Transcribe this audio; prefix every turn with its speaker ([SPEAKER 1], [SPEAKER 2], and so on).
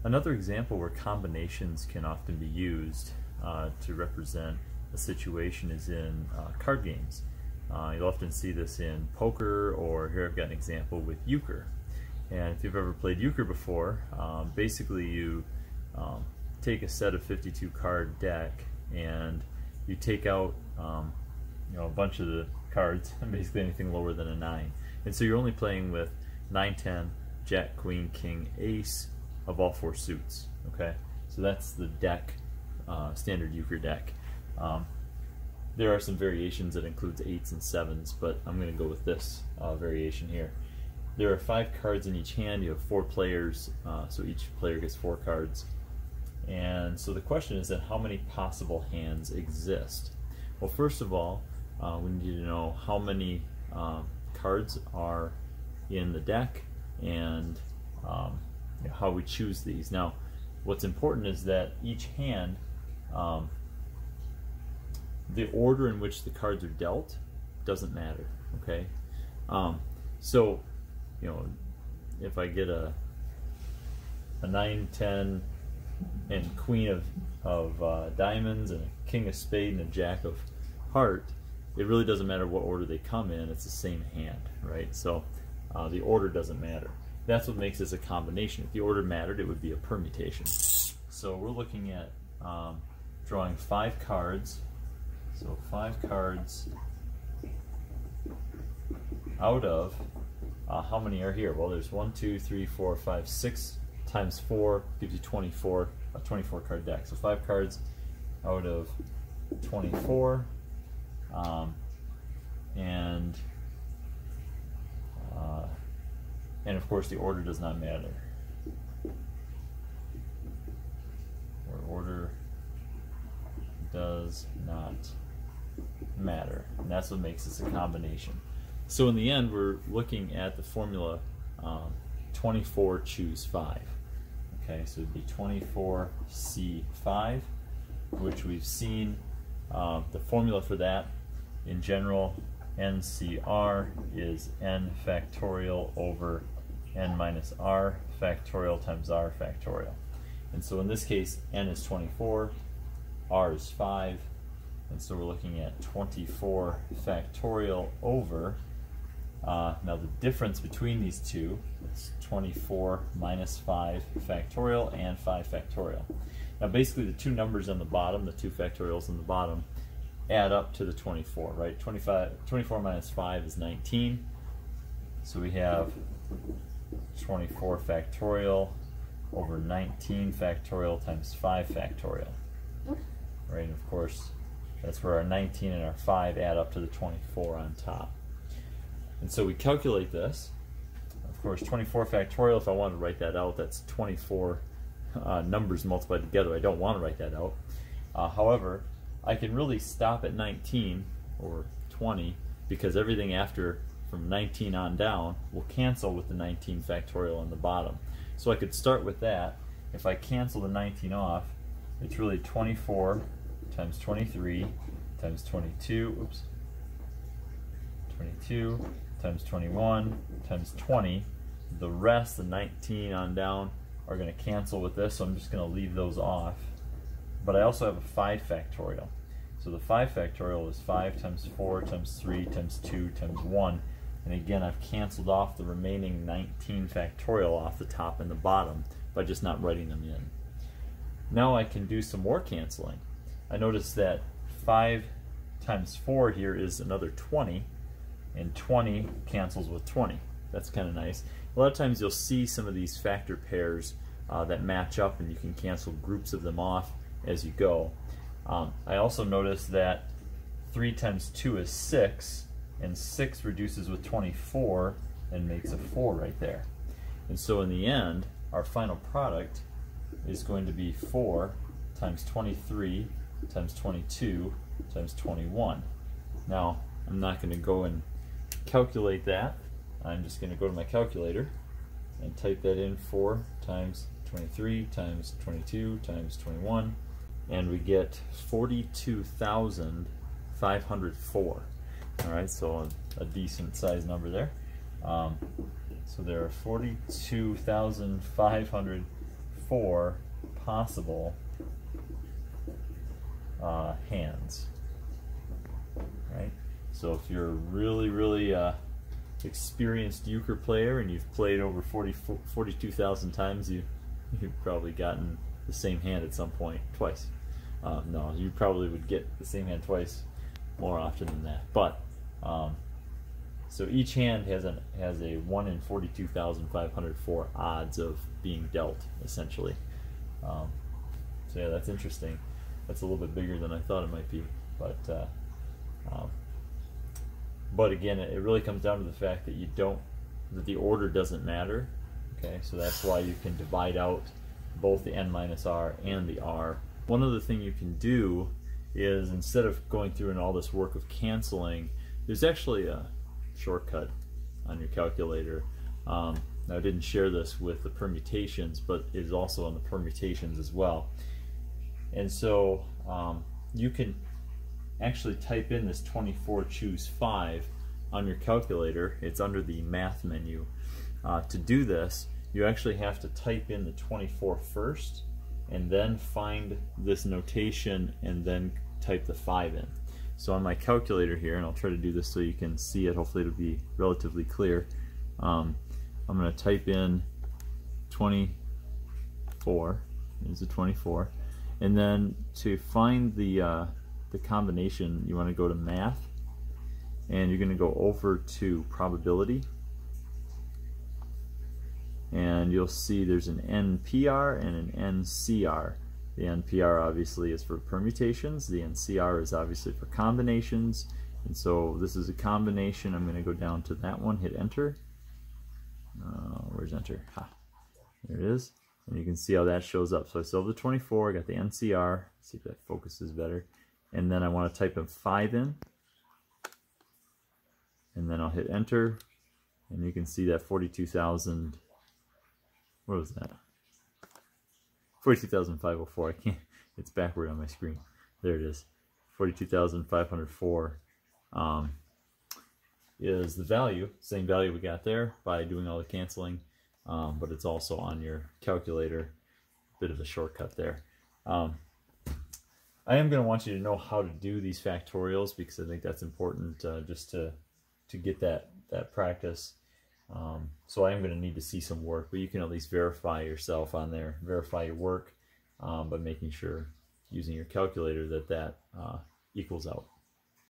[SPEAKER 1] Another example where combinations can often be used to represent a situation is in card games. You'll often see this in poker, or here I've got an example with euchre. And if you've ever played euchre before, basically you take a set of 52 card deck and you take out a bunch of the cards, basically anything lower than a 9. And so you're only playing with 9, 10, Jack, Queen, King, Ace of all 4 suits. Okay, so that's the deck, standard euchre deck. There are some variations that includes 8s and 7s, but I'm going to go with this variation here. There are 5 cards in each hand. You have 4 players, so each player gets 4 cards. And so the question is then, how many possible hands exist? Well, first of all, we need to know how many cards are in the deck and how we choose these. Now, what's important is that each hand, the order in which the cards are dealt doesn't matter. Okay, so if I get a 9, 10, and Queen of diamonds, and a King of spade, and a Jack of heart, it really doesn't matter what order they come in. It's the same hand, right? So the order doesn't matter. That's what makes this a combination. If the order mattered, it would be a permutation. So we're looking at drawing 5 cards. So 5 cards out of, how many are here? Well, there's 1, 2, 3, 4, 5, 6 times 4 gives you 24, a 24 card deck. So 5 cards out of 24, and of course the order does not matter. Order does not matter, and that's what makes this a combination. So in the end, we're looking at the formula 24 choose 5. Okay, so it'd be 24C5, which we've seen the formula for that. In general, NCR is n factorial over n minus r factorial times r factorial. And so in this case, n is 24, r is 5, and so we're looking at 24 factorial over, now the difference between these two, it's 24 minus 5 factorial and 5 factorial. Now basically the two numbers on the bottom, the 2 factorials on the bottom, add up to the 24, right? 24 minus 5 is 19, so we have 24 factorial over 19 factorial times 5 factorial, right? And of course, that's where our 19 and our 5 add up to the 24 on top. And so we calculate this. Of course, 24 factorial, if I want to write that out, that's 24 numbers multiplied together. I don't want to write that out. However, I can really stop at 19 or 20 because everything after from 19 on down will cancel with the 19 factorial on the bottom. So I could start with that. If I cancel the 19 off, it's really 24 times 23 times 22, oops, 22 times 21 times 20. The rest, the 19 on down, are going to cancel with this, so I'm just going to leave those off. But I also have a 5 factorial. So the 5 factorial is 5 times 4 times 3 times 2 times 1. And again, I've canceled off the remaining 19 factorial off the top and the bottom by just not writing them in. Now I can do some more canceling. I notice that 5 times 4 here is another 20, and 20 cancels with 20. That's kind of nice. A lot of times you'll see some of these factor pairs that match up, and you can cancel groups of them off as you go. I also notice that 3 times 2 is 6, and 6 reduces with 24 and makes a 4 right there. And so in the end, our final product is going to be 4 times 23 times 22 times 21. Now, I'm not going to go and calculate that. I'm just going to go to my calculator and type that in: 4 times 23 times 22 times 21, and we get 42,504. All right, so a decent sized number there. So there are 42,504 24 possible hands, right? So if you're a really experienced euchre player and you've played over 42,000 times, you've probably gotten the same hand at some point twice. No, you probably would get the same hand twice more often than that. But so each hand has a 1 in 42,504 odds of being dealt, essentially. So yeah, that's interesting. That's a little bit bigger than I thought it might be, but again, it really comes down to the fact that that the order doesn't matter. Okay, so that's why you can divide out both the n-r and the r. One other thing you can do is, instead of going through and all this work of canceling, there's actually a shortcut on your calculator. Now, I didn't share this with the permutations, but it is also on the permutations as well. And so you can actually type in this 24 choose 5 on your calculator. It's under the math menu. To do this, you actually have to type in the 24 first and then find this notation and then type the 5 in. So on my calculator here, and I'll try to do this so you can see it, hopefully it'll be relatively clear. I'm going to type in 24, there's a 24, and then to find the combination, you want to go to math, and you're going to go over to probability, and you'll see there's an NPR and an NCR. The NPR obviously is for permutations, the NCR is obviously for combinations, and so this is a combination. I'm going to go down to that one, hit enter. Where's enter? Ha, there it is. And you can see how that shows up. So I still have the 24, I got the NCR, see if that focuses better, and then I want to type a 5 in, and then I'll hit enter, and you can see that 42,000, what was that? 42,504. I can't, it's backward on my screen. There it is. 42,504 is the value, same value we got there by doing all the canceling, but it's also on your calculator. Bit of a shortcut there. I am going to want you to know how to do these factorials, because I think that's important, just to get that practice. So I am going to need to see some work, but you can at least verify yourself on there, verify your work by making sure, using your calculator, that equals out.